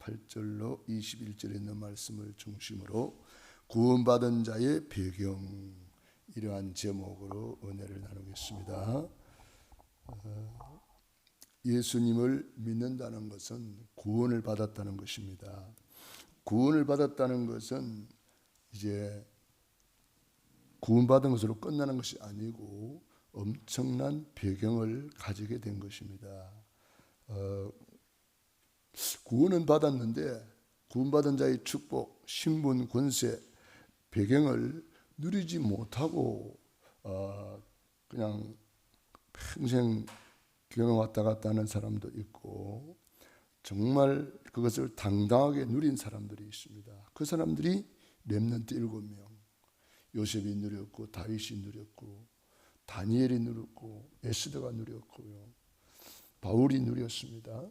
8절로 21절에 있는 말씀을 중심으로 구원받은 자의 배경, 이러한 제목으로 은혜를 나누겠습니다. 예수님을 믿는다는 것은 구원을 받았다는 것입니다. 구원을 받았다는 것은 이제 구원받은 것으로 끝나는 것이 아니고 엄청난 배경을 가지게 된 것입니다. 구원은 받았는데 구원받은 자의 축복, 신분, 권세, 배경을 누리지 못하고 그냥 평생 교회 왔다 갔다 하는 사람도 있고 정말 그것을 당당하게 누린 사람들이 있습니다. 그 사람들이 렘넌트 7명, 요셉이 누렸고 다윗이 누렸고 다니엘이 누렸고 에스더가 누렸고요, 바울이 누렸습니다.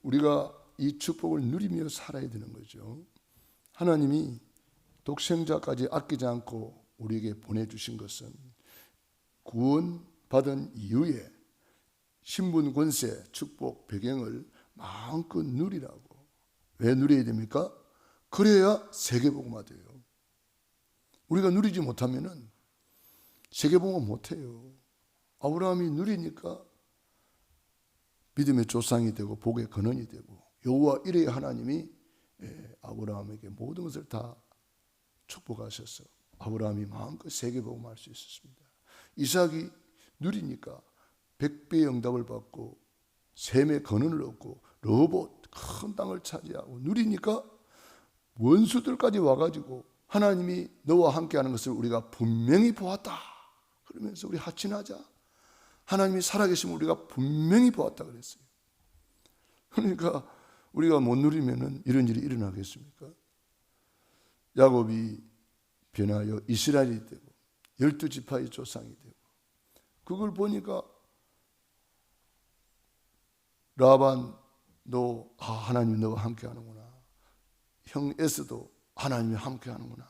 우리가 이 축복을 누리며 살아야 되는 거죠. 하나님이 독생자까지 아끼지 않고 우리에게 보내주신 것은 구원받은 이후에 신분, 권세, 축복, 배경을 마음껏 누리라고. 왜 누려야 됩니까? 그래야 세계복음화 돼요. 우리가 누리지 못하면은 세계복음화 못해요. 아브라함이 누리니까 믿음의 조상이 되고 복의 근원이 되고, 여호와 이레의 하나님이 아브라함에게 모든 것을 다 축복하셔서 아브라함이 마음껏 세계복음화할 수 있었습니다. 이삭이 누리니까 100배의 응답을 받고 셈의 근원을 얻고 러봇 큰 땅을 차지하고, 누리니까 원수들까지 와가지고 하나님이 너와 함께하는 것을 우리가 분명히 보았다 그러면서 우리 하친하자. 하나님이 살아계심을 우리가 분명히 보았다 그랬어요. 그러니까 우리가 못 누리면은 이런 일이 일어나겠습니까? 야곱이 변하여 이스라엘이 되고 12지파의 조상이 되고, 그걸 보니까 라반도 하나님이 너와 함께하는구나, 형 에스도 하나님이 함께하는구나,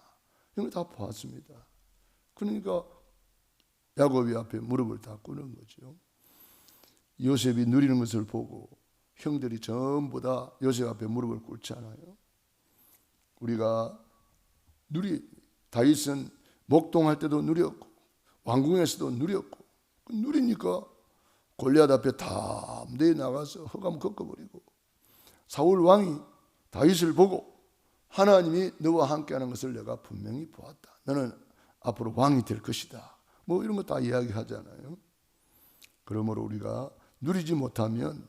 이걸 다 보았습니다. 그러니까 야곱이 앞에 무릎을 다 꿇는 거죠. 요셉이 누리는 것을 보고 형들이 전부 다 요셉 앞에 무릎을 꿇잖아요. 우리가 다윗은 목동할 때도 누렸고 왕궁에서도 누렸고, 누리니까 골리앗 앞에 담대히 나가서 흑암 걷어버리고, 사울 왕이 다윗을 보고 하나님이 너와 함께하는 것을 내가 분명히 보았다, 너는 앞으로 왕이 될 것이다, 뭐 이런 거 다 이야기하잖아요. 그러므로 우리가 누리지 못하면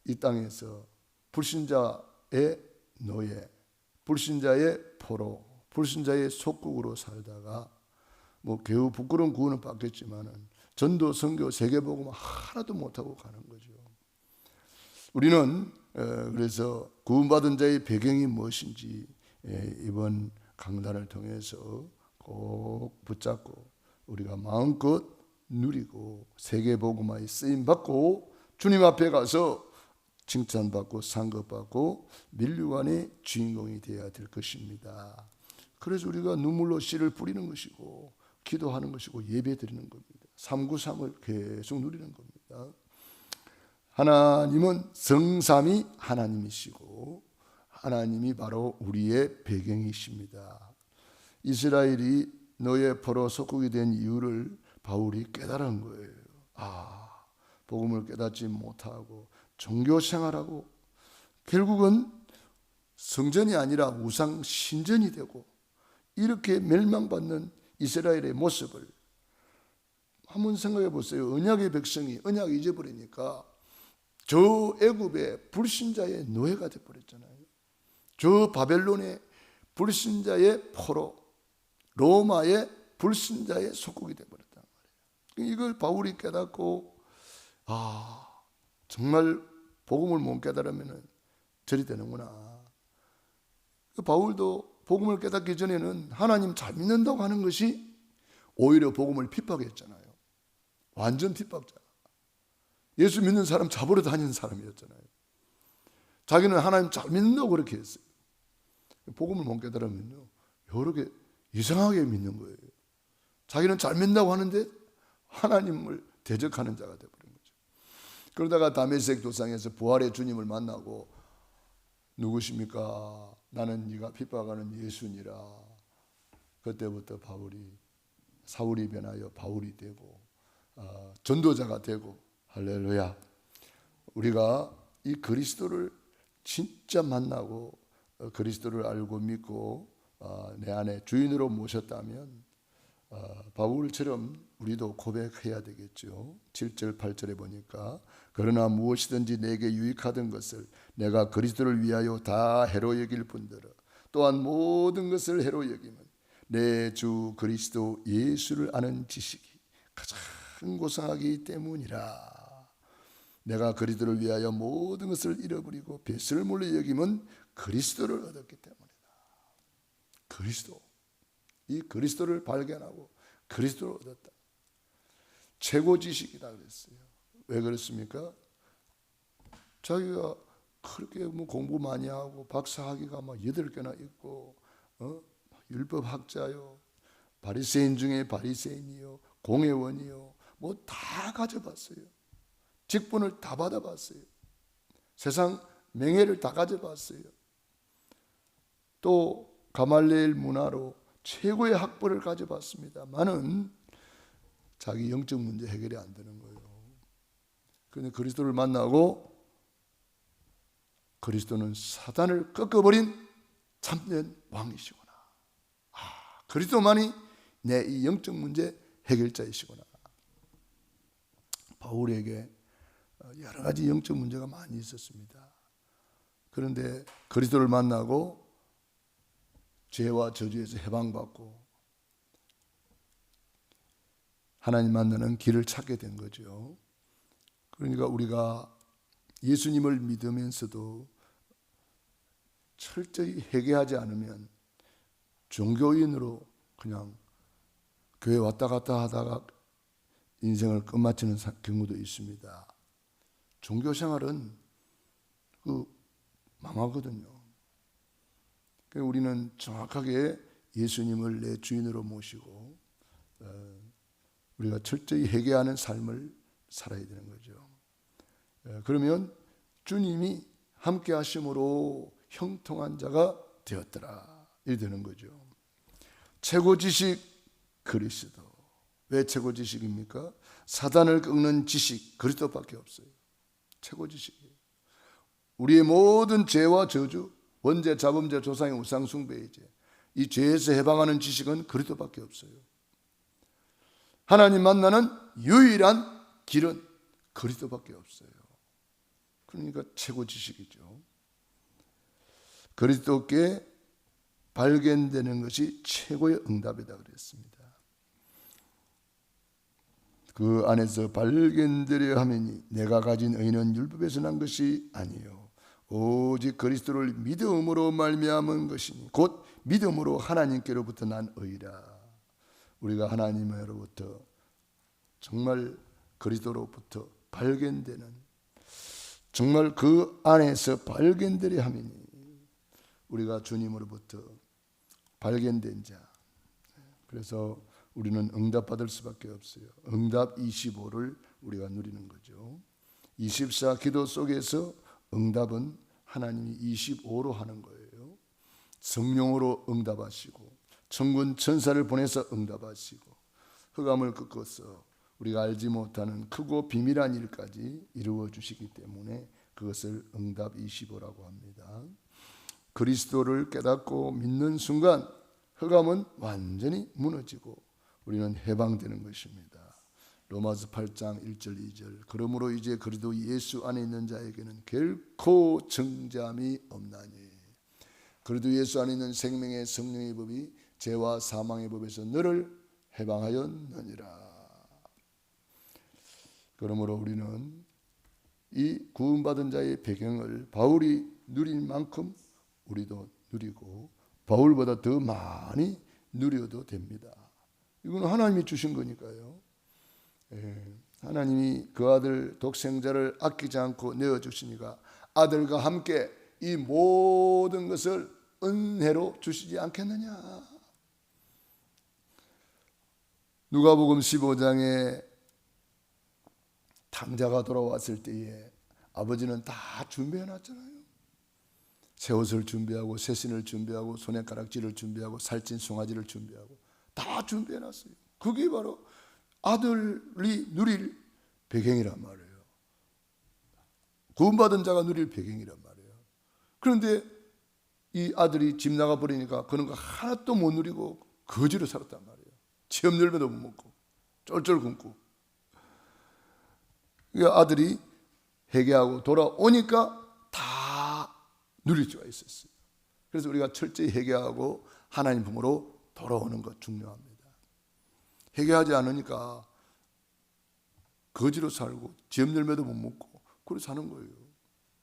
이 땅에서 불신자의 노예, 불신자의 포로, 불신자의 속국으로 살다가 뭐 겨우 부끄러운 구원을 받겠지만은 전도, 선교, 세계복음 하나도 못하고 가는 거죠. 우리는 그래서 구원받은 자의 배경이 무엇인지 이번 강단을 통해서 꼭 붙잡고 우리가 마음껏 누리고 세계복음화에 쓰임받고 주님 앞에 가서 칭찬받고 상급받고 민류관의 주인공이 되어야 될 것입니다. 그래서 우리가 눈물로 씨를 뿌리는 것이고 기도하는 것이고 예배드리는 겁니다. 393을 계속 누리는 겁니다. 하나님은 성삼위 하나님이시고 하나님이 바로 우리의 배경이십니다. 이스라엘이 너의 포로 속국이 된 이유를 바울이 깨달은 거예요. 복음을 깨닫지 못하고 종교 생활하고 결국은 성전이 아니라 우상 신전이 되고 이렇게 멸망받는 이스라엘의 모습을 한번 생각해 보세요. 언약의 백성이 언약 잊어버리니까 저 애굽의 불신자의 노예가 되어버렸잖아요. 저 바벨론의 불신자의 포로, 로마의 불신자의 속국이 되어버렸단 말이에요. 이걸 바울이 깨닫고 정말 복음을 못 깨달으면 저리 되는구나. 바울도 복음을 깨닫기 전에는 하나님 잘 믿는다고 하는 것이 오히려 복음을 핍박했잖아요. 완전 핍박자. 예수 믿는 사람 잡으러 다니는 사람이었잖아요. 자기는 하나님 잘 믿는다고 그렇게 했어요. 복음을 못 깨달으면요, 여러 개 이상하게 믿는 거예요. 자기는 잘 믿는다고 하는데 하나님을 대적하는 자가 되어버린 거죠. 그러다가 다메섹 도상에서 부활의 주님을 만나고 누구십니까? 나는 네가 핍박하는 예수니라. 그때부터 사울이 변하여 바울이 되고 전도자가 되고, 할렐루야. 우리가 이 그리스도를 진짜 만나고 그리스도를 알고 믿고 내 안에 주인으로 모셨다면 바울처럼 우리도 고백해야 되겠죠. 7절 8절에 보니까 그러나 무엇이든지 내게 유익하던 것을 내가 그리스도를 위하여 다 해로 여길 뿐더러 또한 모든 것을 해로 여기면 내 주 그리스도 예수를 아는 지식이 가장 고상하기 때문이라. 내가 그리스도를 위하여 모든 것을 잃어버리고 뱃을 몰래 여기면 그리스도를 얻었기 때문이다. 그리스도, 이 그리스도를 발견하고 그리스도를 얻었다. 최고 지식이다 그랬어요. 왜 그렇습니까? 자기가 그렇게 공부 많이 하고 박사학위가 막 8개나 있고 율법학자요, 바리새인 중에 바리새인이요, 공회원이요, 뭐 다 가져봤어요. 직분을 다 받아봤어요. 세상 명예를 다 가져봤어요. 또 가말리엘 문화로 최고의 학벌을 가져봤습니다만은 자기 영적 문제 해결이 안 되는 거예요. 그런데 그리스도를 만나고 그리스도는 사단을 꺾어버린 참된 왕이시구나. 그리스도만이 내 이 영적 문제 해결자이시구나. 바울에게 여러 가지 영적 문제가 많이 있었습니다. 그런데 그리스도를 만나고 죄와 저주에서 해방받고 하나님 만나는 길을 찾게 된 거죠. 그러니까 우리가 예수님을 믿으면서도 철저히 회개하지 않으면 종교인으로 그냥 교회 왔다 갔다 하다가 인생을 끝마치는 경우도 있습니다. 종교생활은 망하거든요. 그러니까 우리는 정확하게 예수님을 내 주인으로 모시고 우리가 철저히 회개하는 삶을 살아야 되는 거죠. 그러면 주님이 함께 하심으로 형통한 자가 되었더라, 이렇게 되는 거죠. 최고 지식 그리스도. 왜 최고 지식입니까? 사단을 꺾는 지식 그리스도밖에 없어요. 최고 지식이에요. 우리의 모든 죄와 저주, 원죄, 자범죄, 조상의 우상 숭배의 죄, 이 죄에서 해방하는 지식은 그리스도밖에 없어요. 하나님 만나는 유일한 길은 그리스도밖에 없어요. 그러니까 최고 지식이죠. 그리스도께 발견되는 것이 최고의 응답이다 그랬습니다. 그 안에서 발견되려 하매니 내가 가진 의는 율법에서 난 것이 아니요 오직 그리스도를 믿음으로 말미암은 것이니 곧 믿음으로 하나님께로부터 난 의라. 우리가 하나님으로부터 정말 그리스도로부터 발견되는, 정말 그 안에서 발견되려 하매니 우리가 주님으로부터 발견된 자. 그래서 우리는 응답받을 수밖에 없어요. 응답 25를 우리가 누리는 거죠. 24 기도 속에서 응답은 하나님이 25로 하는 거예요. 성령으로 응답하시고 천군 천사를 보내서 응답하시고 흑암을 꺾어서 우리가 알지 못하는 크고 비밀한 일까지 이루어 주시기 때문에 그것을 응답 25라고 합니다. 그리스도를 깨닫고 믿는 순간 흑암은 완전히 무너지고 우리는 해방되는 것입니다. 로마서 8장 1절 2절 그러므로 이제 그리스도 예수 안에 있는 자에게는 결코 정죄함이 없나니 그리스도 예수 안에 있는 생명의 성령의 법이 죄와 사망의 법에서 너를 해방하였느니라. 그러므로 우리는 이 구원받은 자의 배경을 바울이 누릴 만큼 우리도 누리고 바울보다 더 많이 누려도 됩니다. 이건 하나님이 주신 거니까요. 하나님이 그 아들 독생자를 아끼지 않고 내어주시니까 아들과 함께 이 모든 것을 은혜로 주시지 않겠느냐. 누가복음 15장에 탕자가 돌아왔을 때에 아버지는 다 준비해 놨잖아요. 새 옷을 준비하고 새 신을 준비하고 손에 가락지를 준비하고 살찐 송아지를 준비하고 다 준비해 놨어요. 그게 바로 아들이 누릴 배경이란 말이에요. 구원받은 자가 누릴 배경이란 말이에요. 그런데 이 아들이 집 나가버리니까 그런 거 하나도 못 누리고 거지로 살았단 말이에요. 체험 열매도 못 먹고 쫄쫄 굶고. 아들이 회개하고 돌아오니까 다 누릴 수가 있었어요. 그래서 우리가 철저히 회개하고 하나님 품으로 돌아오는 것 중요합니다. 회개하지 않으니까 거지로 살고 지업 열매도 못 먹고 그렇게 사는 거예요.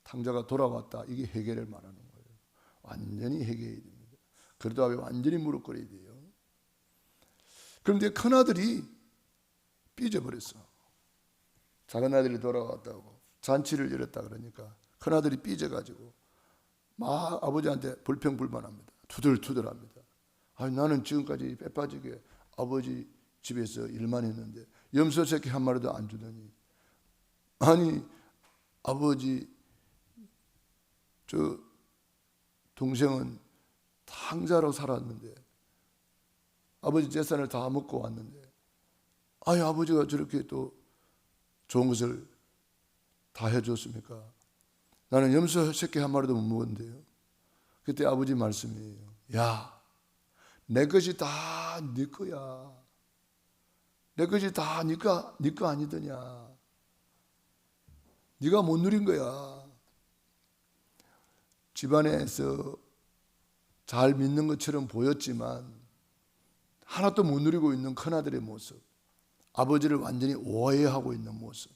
탕자가 돌아왔다. 이게 회개를 말하는 거예요. 완전히 회개해야 됩니다. 그래도 앞에 완전히 무릎 꿇어야 돼요. 그런데 큰아들이 삐져버렸어. 작은 아들이 돌아왔다고 잔치를 열었다 그러니까 큰아들이 삐져가지고 막 아버지한테 불평불만합니다. 투덜투덜합니다. 아니, 나는 지금까지 빼빠지게 아버지 집에서 일만 했는데 염소 새끼 한 마리도 안 주더니, 아니 아버지 저 동생은 탕자로 살았는데 아버지 재산을 다 먹고 왔는데, 아니 아버지가 저렇게 또 좋은 것을 다 해줬습니까? 나는 염소 새끼 한 마리도 못 먹었는데요. 그때 아버지 말씀이에요. 야, 내 것이 다 네 거야. 내 것이 다 네 거 아니더냐. 네가 못 누린 거야. 집안에서 잘 믿는 것처럼 보였지만 하나도 못 누리고 있는 큰아들의 모습, 아버지를 완전히 오해하고 있는 모습.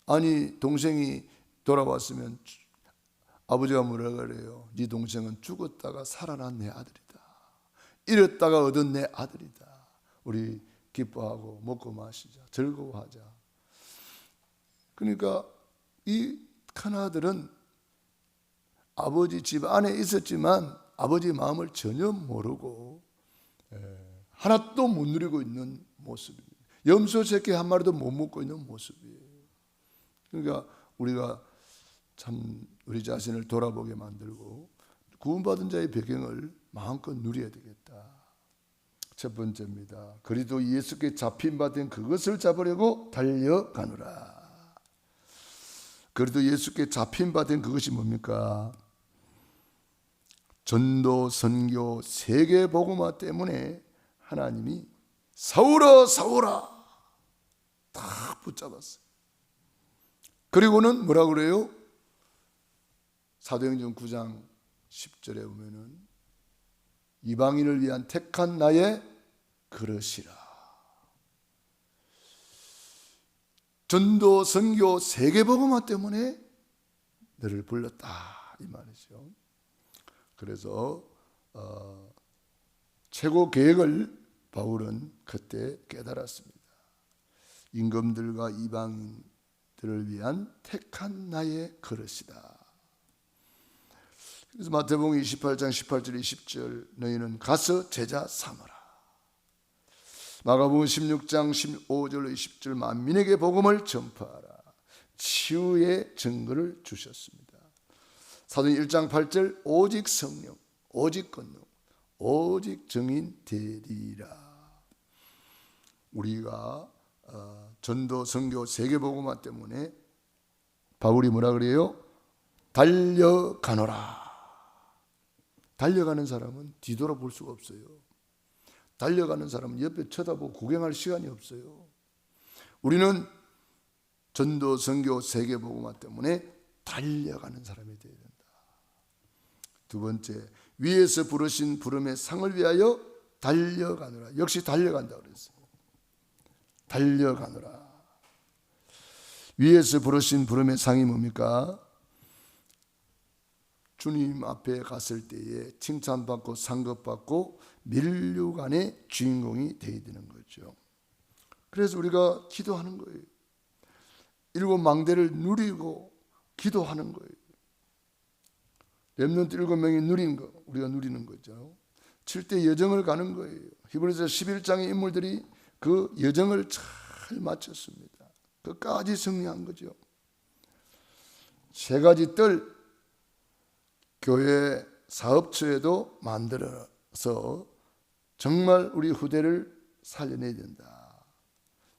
아니 동생이 돌아왔으면 아버지가 뭐라 그래요? 네 동생은 죽었다가 살아난 내 아들이다. 잃었다가 얻은 내 아들이다. 우리 기뻐하고 먹고 마시자. 즐거워하자. 그러니까 이 큰아들은 아버지 집 안에 있었지만 아버지 마음을 전혀 모르고 하나도 못 누리고 있는 모습입니다. 염소 새끼 한 마리도 못 먹고 있는 모습이에요. 그러니까 우리가 참 우리 자신을 돌아보게 만들고 구원받은 자의 배경을 마음껏 누려야 되겠다. 첫 번째입니다. 그리스도 예수께 잡힌 바 된 그것을 잡으려고 달려가노라. 그리스도 예수께 잡힌 바 된 그것이 뭡니까? 전도, 선교, 세계 복음화 때문에 하나님이 사울아 사울아 다 붙잡았어요. 그리고는 뭐라 그래요? 사도행전 9장 10절에 보면은 이방인을 위한 택한 나의 그릇이라. 전도, 선교, 세계 복음화 때문에 너를 불렀다 이 말이죠. 그래서 최고 계획을 바울은 그때 깨달았습니다. 임금들과 이방인들을 위한 택한 나의 그릇이다. 그래서 마태복음 28장 18절 20절 너희는 가서 제자 삼으라. 마가복음 16장 15절 20절 만민에게 복음을 전파하라. 치유의 증거를 주셨습니다. 사도행 1장 8절 오직 성령, 오직 권능, 오직 증인 되리라. 우리가 전도, 선교, 세계복음화 때문에 바울이 뭐라 그래요? 달려가노라. 달려가는 사람은 뒤돌아볼 수가 없어요. 달려가는 사람은 옆에 쳐다보고 구경할 시간이 없어요. 우리는 전도, 선교, 세계복음화 때문에 달려가는 사람이 되어야 된다. 두 번째, 위에서 부르신 부름의 상을 위하여 달려가노라. 역시 달려간다고 그랬어요. 달려가노라. 위에서 부르신 부름의 상이 뭡니까? 주님 앞에 갔을 때에 칭찬받고 상급받고 면류관의 주인공이 되어야 되는 거죠. 그래서 우리가 기도하는 거예요. 일곱 망대를 누리고 기도하는 거예요. 렘넌트 7명이 누린 거, 우리가 누리는 거죠. 7대 여정을 가는 거예요. 히브리서 11장의 인물들이 그 여정을 잘 마쳤습니다. 끝까지 승리한 거죠. 세 가지 뜰 교회 사업처에도 만들어서 정말 우리 후대를 살려내야 된다.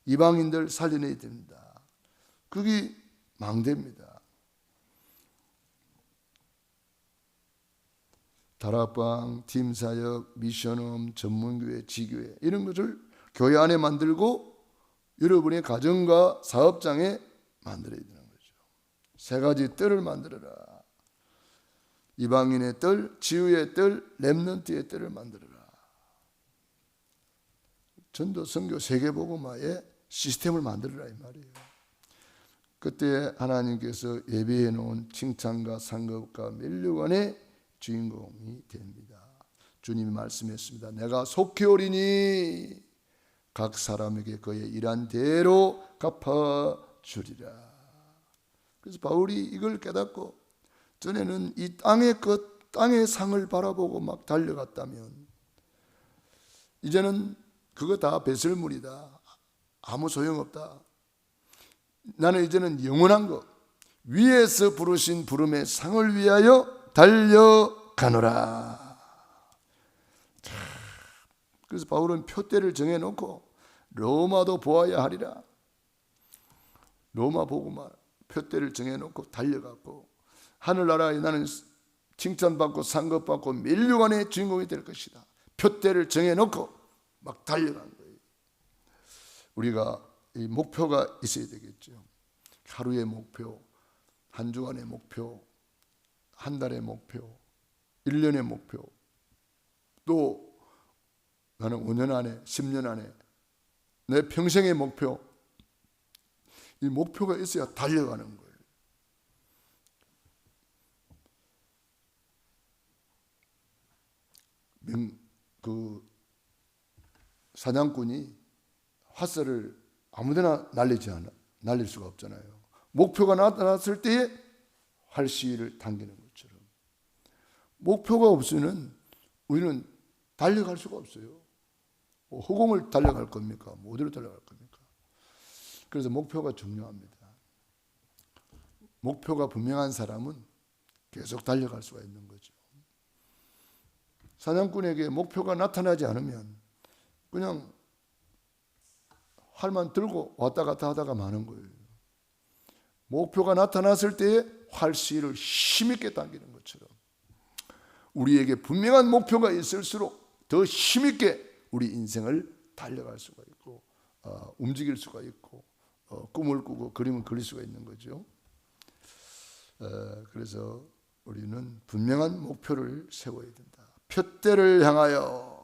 이방인들 살려내야 된다. 그게 망대입니다. 다락방, 팀사역, 미션홈, 전문교회, 지교회 이런 것을 교회 안에 만들고 여러분의 가정과 사업장에 만들어야 되는 거죠. 세 가지 뜰을 만들어라. 이방인의 뜰, 지우의 뜰, 렘넌트의 뜰을 만들어라. 전도, 선교, 세계복음화의 시스템을 만들어라 이 말이에요. 그때 하나님께서 예비해 놓은 칭찬과 상급과 면류관의 주인공이 됩니다. 주님이 말씀했습니다. 내가 속히 오리니 각 사람에게 그의 일한 대로 갚아주리라. 그래서 바울이 이걸 깨닫고 전에는 이 땅의 상을 바라보고 막 달려갔다면 이제는 그거 다 배설물이다. 아무 소용없다. 나는 이제는 영원한 것, 위에서 부르신 부름의 상을 위하여 달려가노라. 그래서 바울은 표대를 정해놓고 로마도 보아야 하리라. 로마 보고만 표대를 정해놓고 달려갔고 하늘나라에 나는 칭찬받고 상급받고 면류관의 주인공이 될 것이다. 표대를 정해놓고 막 달려간 거예요. 우리가 이 목표가 있어야 되겠죠. 하루의 목표, 한 주간의 목표, 한 달의 목표, 1년의 목표, 또 나는 5년 안에, 10년 안에 내 평생의 목표, 이 목표가 있어야 달려가는 거예요. 그 사냥꾼이 화살을 아무데나 날릴 수가 없잖아요. 목표가 나타났을 때에 활시위를 당기는 것처럼 목표가 없으면 우리는 달려갈 수가 없어요. 허공을 달려갈 겁니까? 어디로 달려갈 겁니까? 그래서 목표가 중요합니다. 목표가 분명한 사람은 계속 달려갈 수가 있는 거죠. 사냥꾼에게 목표가 나타나지 않으면 그냥 활만 들고 왔다 갔다 하다가 마는 거예요. 목표가 나타났을 때에 활시위를 힘있게 당기는 것처럼 우리에게 분명한 목표가 있을수록 더 힘있게 우리 인생을 달려갈 수가 있고 움직일 수가 있고 꿈을 꾸고 그림을 그릴 수가 있는 거죠. 그래서 우리는 분명한 목표를 세워야 된다. 표대를 향하여.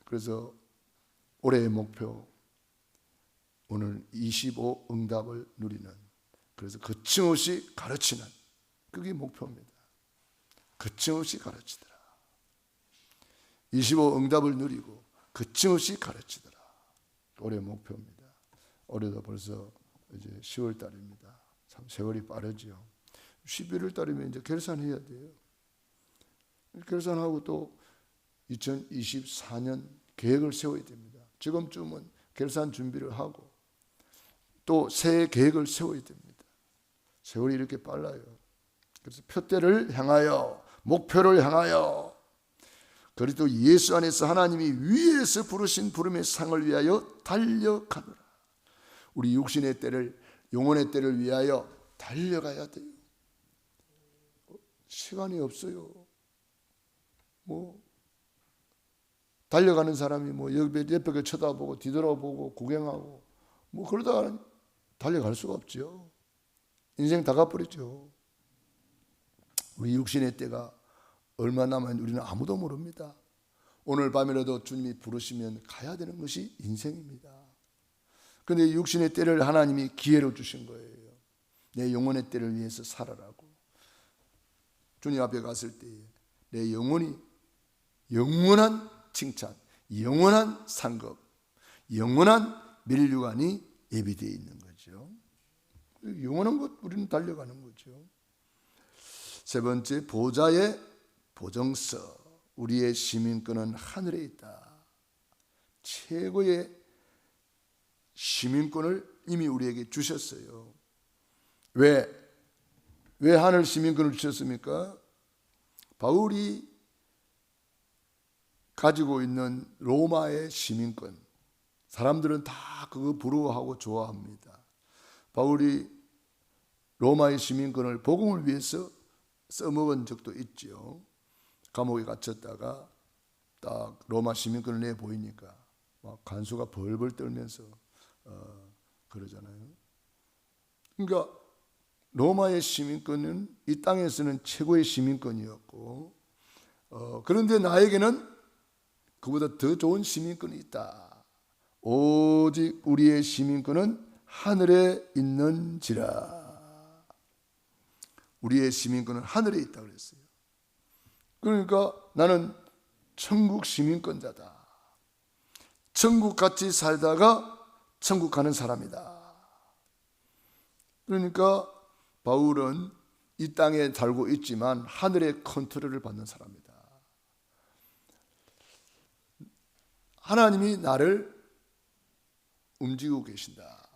그래서 올해의 목표, 오늘 25 응답을 누리는, 그래서 거침없이 가르치는, 그게 목표입니다. 거침없이 가르치더라. 25 응답을 누리고 거침없이 가르치더라. 올해 목표입니다. 올해도 벌써 이제 10월 달입니다. 참 세월이 빠르죠. 11월 달이면 이제 결산해야 돼요. 결산하고 또 2024년 계획을 세워야 됩니다. 지금쯤은 결산 준비를 하고 또 새해 계획을 세워야 됩니다. 세월이 이렇게 빨라요. 그래서 표대를 향하여, 목표를 향하여, 그리고 예수 안에서 하나님이 위에서 부르신 부름의 상을 위하여 달려가노라. 우리 육신의 때를, 영혼의 때를 위하여 달려가야 돼요. 시간이 없어요. 달려가는 사람이 옆에 쳐다보고 뒤돌아보고 구경하고 그러다가 달려갈 수가 없죠. 인생 다 가버리죠. 우리 육신의 때가 얼마 남았는지 우리는 아무도 모릅니다. 오늘 밤이라도 주님이 부르시면 가야 되는 것이 인생입니다. 그런데 육신의 때를 하나님이 기회로 주신 거예요. 내 영혼의 때를 위해서 살아라고. 주님 앞에 갔을 때 내 영혼이 영원한 칭찬, 영원한 상급, 영원한 면류관이 예비되어 있는 거죠. 영원한 것 우리는 달려가는 거죠. 세 번째, 보좌의 보정서. 우리의 시민권은 하늘에 있다. 최고의 시민권을 이미 우리에게 주셨어요. 왜 하늘 시민권을 주셨습니까? 바울이 가지고 있는 로마의 시민권, 사람들은 다 그거 부러워하고 좋아합니다. 바울이 로마의 시민권을 복음을 위해서 써먹은 적도 있죠. 감옥에 갇혔다가 딱 로마 시민권을 내 보이니까 막 간수가 벌벌 떨면서 그러잖아요. 그러니까 로마의 시민권은 이 땅에서는 최고의 시민권이었고, 그런데 나에게는 그보다 더 좋은 시민권이 있다. 오직 우리의 시민권은 하늘에 있는지라. 우리의 시민권은 하늘에 있다 그랬어요. 그러니까 나는 천국 시민권자다. 천국 같이 살다가 천국 가는 사람이다. 그러니까 바울은 이 땅에 살고 있지만 하늘의 컨트롤을 받는 사람이다. 하나님이 나를 움직이고 계신다.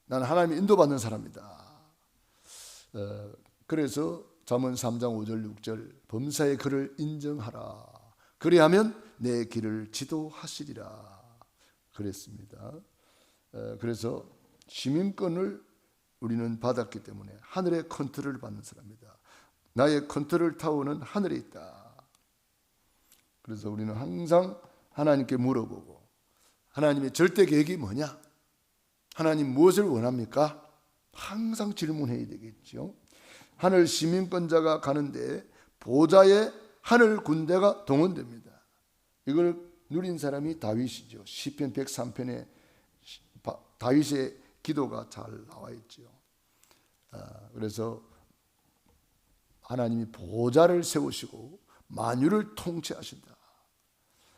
나는 하나님의 인도받는 사람이다. 그래서 잠언 3장 5절 6절 범사의 그를 인정하라. 그리하면 내 길을 지도하시리라 그랬습니다. 그래서 시민권을 우리는 받았기 때문에 하늘의 컨트롤을 받는 사람이다. 나의 컨트롤 타워는 하늘에 있다. 그래서 우리는 항상 하나님께 물어보고, 하나님의 절대 계획이 뭐냐? 하나님 무엇을 원합니까? 항상 질문해야 되겠죠. 하늘 시민권자가 가는데 보좌에 하늘 군대가 동원됩니다. 이걸 누린 사람이 다윗이죠. 시편 103편에 다윗의 기도가 잘 나와 있죠. 그래서 하나님이 보좌를 세우시고 만유를 통치하신다.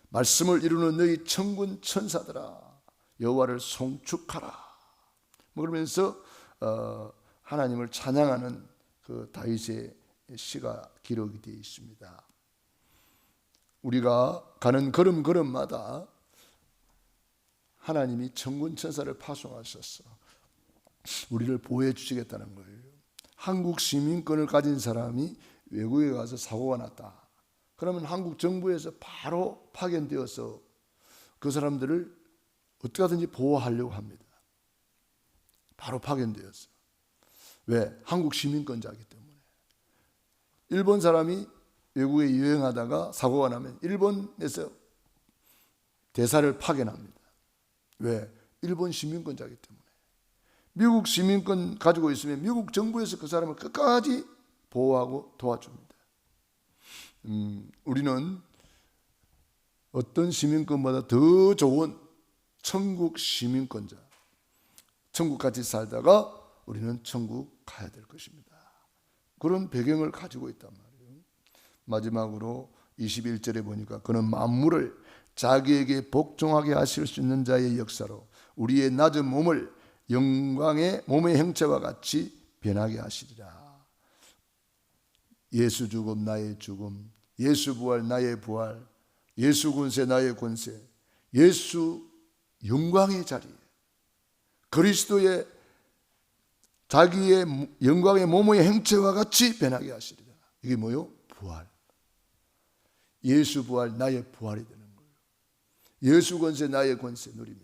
말씀을 이루는 너희 천군 천사들아 여호와를 송축하라. 그러면서 하나님을 찬양하는 그 다윗의 시가 기록이 되어 있습니다. 우리가 가는 걸음걸음마다 하나님이 천군 천사를 파송하셔서 우리를 보호해 주시겠다는 거예요. 한국 시민권을 가진 사람이 외국에 가서 사고가 났다. 그러면 한국 정부에서 바로 파견되어서 그 사람들을 어떻게 하든지 보호하려고 합니다. 바로 파견되어서. 왜? 한국 시민권자이기 때문에. 일본 사람이 외국에 유행하다가 사고가 나면 일본에서 대사를 파견합니다. 왜? 일본 시민권자이기 때문에. 미국 시민권 가지고 있으면 미국 정부에서 그 사람을 끝까지 보호하고 도와줍니다. 우리는 어떤 시민권보다 더 좋은 천국 시민권자, 천국같이 살다가 우리는 천국 가야 될 것입니다. 그런 배경을 가지고 있단 말이에요. 마지막으로 21절에 보니까 그는 만물을 자기에게 복종하게 하실 수 있는 자의 역사로 우리의 낮은 몸을 영광의 몸의 형체와 같이 변하게 하시리라. 예수 죽음 나의 죽음, 예수 부활 나의 부활, 예수 권세 나의 권세, 예수 영광의 자리, 그리스도의 자기의 영광의 몸의 형체와 같이 변하게 하시리라. 이게 뭐요? 부활. 예수 부활 나의 부활이 되는 거예요. 예수 권세 나의 권세 누리며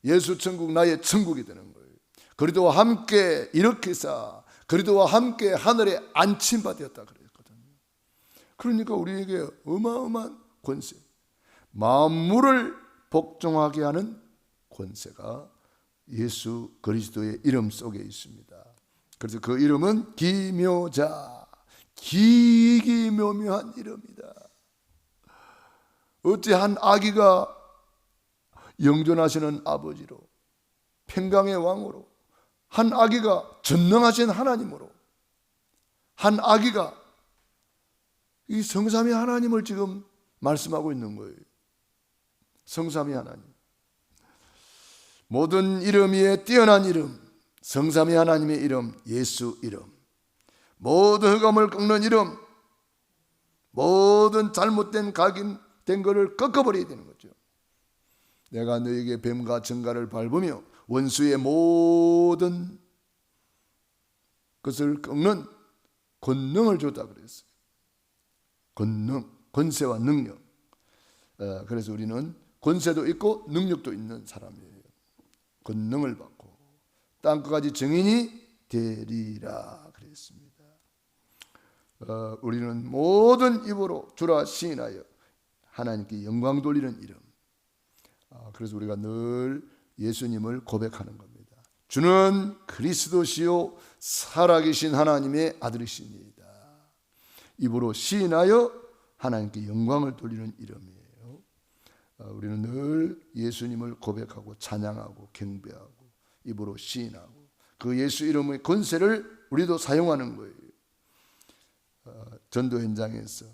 예수 천국 나의 천국이 되는 거예요. 그리스도와 함께 일으키사 그리스도와 함께 하늘에 안침받았다 그랬거든요. 그러니까 우리에게 어마어마한 권세, 만물을 복종하게 하는 권세가 예수 그리스도의 이름 속에 있습니다. 그래서 그 이름은 기묘자, 기기묘묘한 이름이다. 어찌 한 아기가 영존하시는 아버지로, 평강의 왕으로, 한 아기가 전능하신 하나님으로, 한 아기가 이 성삼위 하나님을 지금 말씀하고 있는 거예요. 성삼위 하나님. 모든 이름 위에 뛰어난 이름, 성삼위 하나님의 이름, 예수 이름. 모든 흑암을 꺾는 이름, 모든 잘못된 각인된 것을 꺾어버려야 되는 거죠. 내가 너에게 뱀과 정갈을 밟으며 원수의 모든 것을 꺾는 권능을 줬다 그랬어요. 권능, 권세와 능력. 그래서 우리는 권세도 있고 능력도 있는 사람이에요. 권능을 받고 땅끝까지 증인이 되리라 그랬습니다. 우리는 모든 입으로 주라 시인하여 하나님께 영광 돌리는 이름. 그래서 우리가 늘 예수님을 고백하는 겁니다. 주는 그리스도시요 살아계신 하나님의 아들이십니다. 입으로 시인하여 하나님께 영광을 돌리는 이름이에요. 우리는 늘 예수님을 고백하고 찬양하고 경배하고 입으로 시인하고 그 예수 이름의 권세를 우리도 사용하는 거예요. 전도 현장에서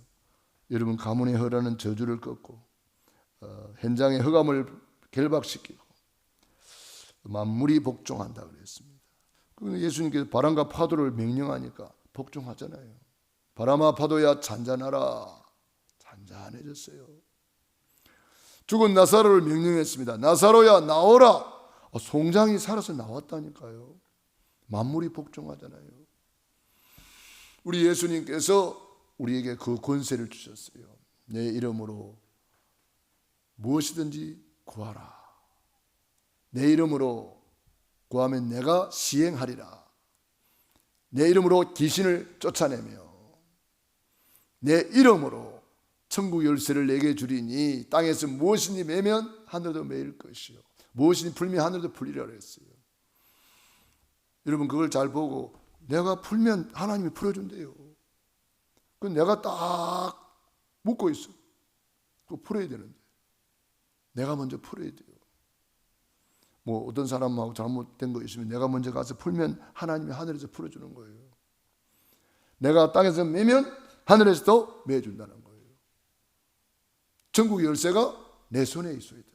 여러분 가문에 허라는 저주를 꺾고 현장의 흑암을 결박시키고 만물이 복종한다 그랬습니다. 예수님께서 바람과 파도를 명령하니까 복종하잖아요. 바람아 파도야 잔잔하라. 잔잔해졌어요. 죽은 나사로를 명령했습니다. 나사로야 나오라. 송장이 살아서 나왔다니까요. 만물이 복종하잖아요. 우리 예수님께서 우리에게 그 권세를 주셨어요. 내 이름으로 무엇이든지 구하라. 내 이름으로 구하면 내가 시행하리라. 내 이름으로 귀신을 쫓아내며 내 이름으로 천국 열쇠를 내게 주리니 땅에서 무엇이니 매면 하늘도 매일 것이요 무엇이니 풀면 하늘도 풀리라 그랬어요. 여러분 그걸 잘 보고 내가 풀면 하나님이 풀어준대요. 그 내가 딱 묻고 있어. 그거 풀어야 되는데 내가 먼저 풀어야 돼요. 뭐 어떤 사람하고 잘못된 거 있으면 내가 먼저 가서 풀면 하나님이 하늘에서 풀어주는 거예요. 내가 땅에서 매면 하늘에서도 매준다는 거예요. 천국 열쇠가 내 손에 있어야 돼.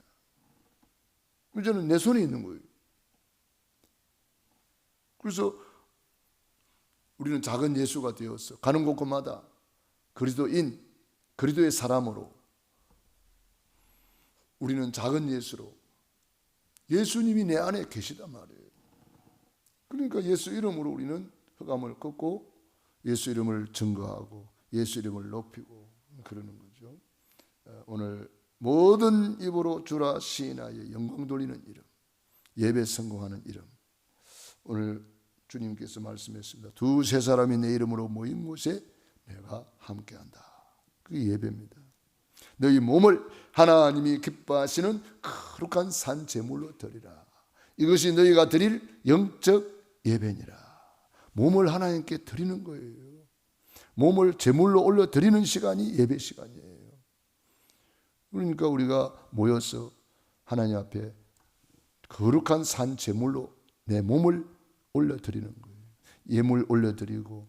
이제는 내 손에 있는 거예요. 그래서 우리는 작은 예수가 되었어. 가는 곳곳마다 그리스도인, 그리스도의 사람으로 우리는 작은 예수로 예수님이 내 안에 계시단 말이에요. 그러니까 예수 이름으로 우리는 흑암을 꺾고 예수 이름을 증거하고 예수 이름을 높이고 그러는 거죠. 오늘 모든 입으로 주라 시인하여 영광 돌리는 이름, 예배 성공하는 이름. 오늘 주님께서 말씀했습니다. 두세 사람이 내 이름으로 모인 곳에 내가 함께한다. 그게 예배입니다. 너희 몸을 하나님이 기뻐하시는 거룩한 산 제물로 드리라. 이것이 너희가 드릴 영적 예배니라. 몸을 하나님께 드리는 거예요. 몸을 제물로 올려 드리는 시간이 예배 시간이에요. 그러니까 우리가 모여서 하나님 앞에 거룩한 산 제물로 내 몸을 올려드리는 거예요. 예물 올려드리고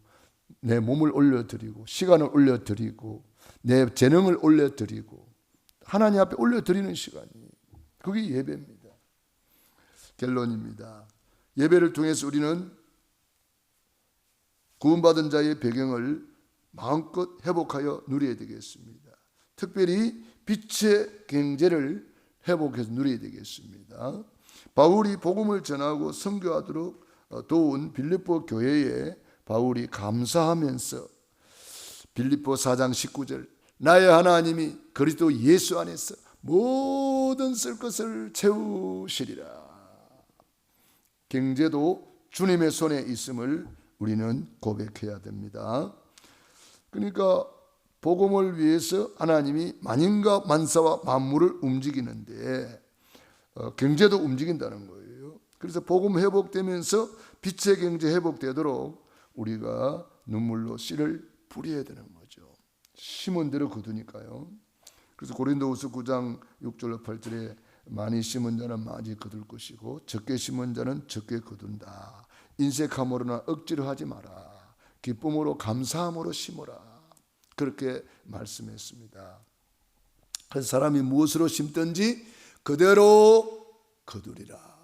내 몸을 올려드리고 시간을 올려드리고 내 재능을 올려드리고 하나님 앞에 올려드리는 시간이에요. 그게 예배입니다. 결론입니다. 예배를 통해서 우리는 구원받은 자의 배경을 마음껏 회복하여 누려야 되겠습니다. 특별히 빛의 경제를 회복해서 누려야 되겠습니다. 바울이 복음을 전하고 선교하도록 도운 빌립보 교회에 바울이 감사하면서 빌립보 4장 19절 나의 하나님이 그리스도 예수 안에서 모든 쓸 것을 채우시리라. 경제도 주님의 손에 있음을 우리는 고백해야 됩니다. 그러니까 복음을 위해서 하나님이 만인과 만사와 만물을 움직이는데 경제도 움직인다는 거예요. 그래서 복음 회복되면서 빛의 경제 회복되도록 우리가 눈물로 씨를 뿌려야 되는 거죠. 심은 대로 거두니까요. 그래서 고린도후서 9장 6절로 8절에 많이 심은 자는 많이 거둘 것이고 적게 심은 자는 적게 거둔다. 인색함으로나 억지로 하지 마라. 기쁨으로 감사함으로 심어라. 그렇게 말씀했습니다. 그래서 사람이 무엇으로 심든지 그대로 거두리라.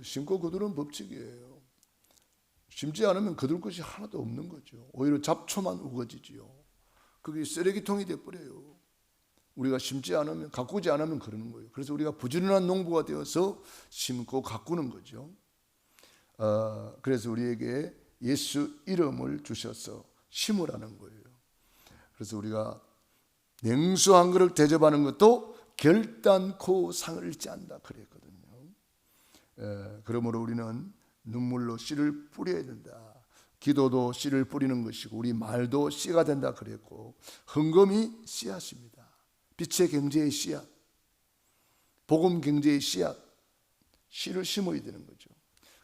심고 거두는 법칙이에요. 심지 않으면 거둘 것이 하나도 없는 거죠. 오히려 잡초만 우거지지요. 그게 쓰레기통이 돼버려요. 우리가 심지 않으면, 가꾸지 않으면 그러는 거예요. 그래서 우리가 부지런한 농부가 되어서 심고 가꾸는 거죠. 그래서 우리에게 예수 이름을 주셔서 심으라는 거예요. 그래서 우리가 냉수 한 그릇 대접하는 것도 결단코 상을 짠다 그랬거든요. 그러므로 우리는 눈물로 씨를 뿌려야 된다. 기도도 씨를 뿌리는 것이고 우리 말도 씨가 된다 그랬고, 헌금이 씨앗입니다. 빛의 경제의 씨앗, 복음 경제의 씨앗, 씨를 심어야 되는 거죠.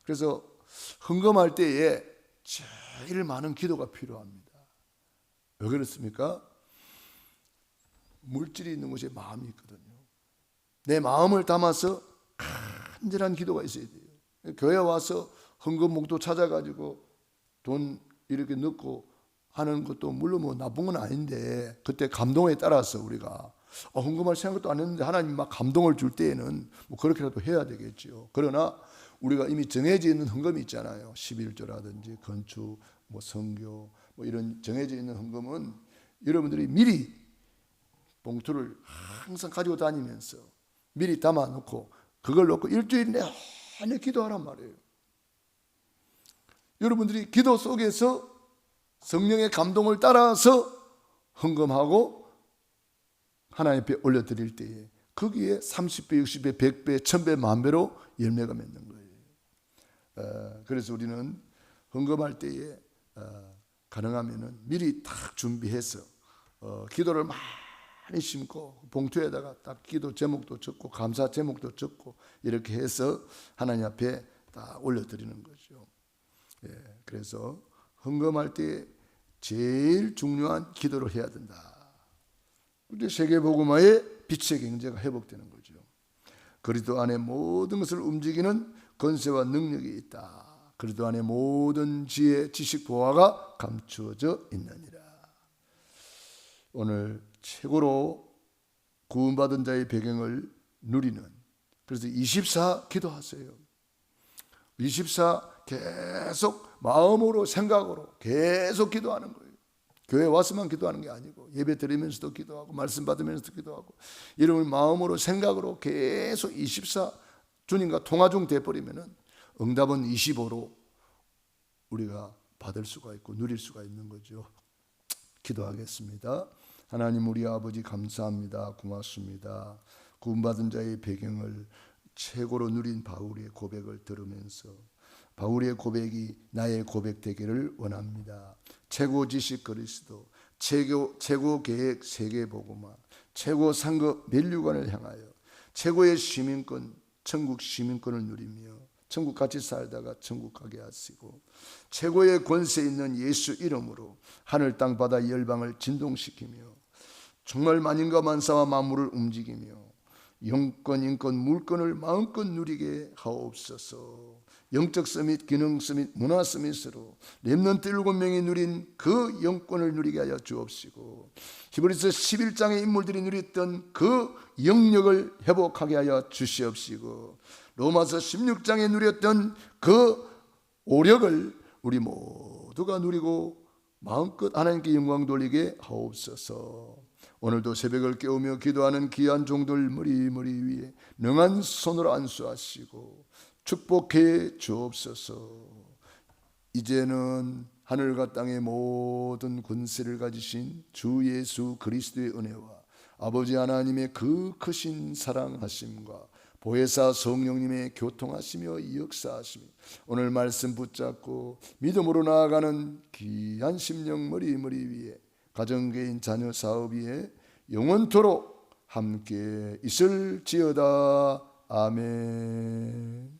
그래서 헌금할 때에 제일 많은 기도가 필요합니다. 왜 그렇습니까? 물질이 있는 곳에 마음이 있거든요. 내 마음을 담아서 간절한 기도가 있어야 돼요. 교회 와서 헌금 목도 찾아가지고 돈 이렇게 넣고 하는 것도 물론 뭐 나쁜 건 아닌데, 그때 감동에 따라서 우리가 헌금할 생각도 안 했는데 하나님 막 감동을 줄 때에는 뭐 그렇게라도 해야 되겠죠. 그러나 우리가 이미 정해져 있는 헌금이 있잖아요. 11조라든지 건축, 뭐 선교, 뭐 이런 정해져 있는 헌금은 여러분들이 미리 봉투를 항상 가지고 다니면서 미리 담아 놓고 그걸 놓고 일주일 내내 기도하란 말이에요. 여러분들이 기도 속에서 성령의 감동을 따라서 헌금하고 하나님 앞에 올려드릴 때에 거기에 30배, 60배, 100배, 1000배, 만배로 열매가 맺는 거예요. 그래서 우리는 헌금할 때에 가능하면 미리 딱 준비해서 기도를 많이 심고 봉투에다가 딱 기도 제목도 적고 감사 제목도 적고 이렇게 해서 하나님 앞에 다 올려드리는 거죠. 그래서 헌금할 때 제일 중요한 기도를 해야 된다. 이제 세계복음화의 빛의 경제가 회복되는 거죠. 그리스도 안에 모든 것을 움직이는 권세와 능력이 있다. 그리스도 안에 모든 지혜, 지식, 보화가 감추어져 있느니라. 오늘 최고로 구원받은 자의 배경을 누리는, 그래서 24 기도하세요. 24 계속 마음으로 생각으로 계속 기도하는 거예요. 교회 와서만 기도하는 게 아니고 예배 드리면서도 기도하고 말씀 받으면서도 기도하고, 여러분 마음으로 생각으로 계속 24 주님과 통화 중 돼버리면은 응답은 25로 우리가 받을 수가 있고 누릴 수가 있는 거죠. 기도하겠습니다. 하나님 우리 아버지 감사합니다. 고맙습니다. 구원받은 자의 배경을 최고로 누린 바울의 고백을 들으면서 바울의 고백이 나의 고백 되기를 원합니다. 최고 지식 그리스도, 최고 계획 세계복음화, 최고 상급 멸류관을 향하여 최고의 시민권, 천국 시민권을 누리며 천국 같이 살다가 천국 가게 하시고, 최고의 권세 있는 예수 이름으로 하늘 땅 바다 열방을 진동시키며 정말 만인과 만사와 만물을 움직이며 영권, 인권, 물권을 마음껏 누리게 하옵소서. 영적 서밋, 기능 서밋, 문화 서밋으로 렘넌트 7명이 누린 그 영권을 누리게 하여 주옵시고, 히브리서 11장의 인물들이 누렸던 그 영역을 회복하게 하여 주시옵시고, 로마서 16장에 누렸던 그 오력을 우리 모두가 누리고 마음껏 하나님께 영광 돌리게 하옵소서. 오늘도 새벽을 깨우며 기도하는 귀한 종들 머리 위에 능한 손으로 안수하시고 축복해 주옵소서. 이제는 하늘과 땅의 모든 권세를 가지신 주 예수 그리스도의 은혜와 아버지 하나님의 그 크신 사랑하심과 보혜사 성령님의 교통하시며 역사하시며 오늘 말씀 붙잡고 믿음으로 나아가는 귀한 심령 머리 위에 가정, 개인, 자녀, 사업 위에 영원토록 함께 있을지어다. 아멘.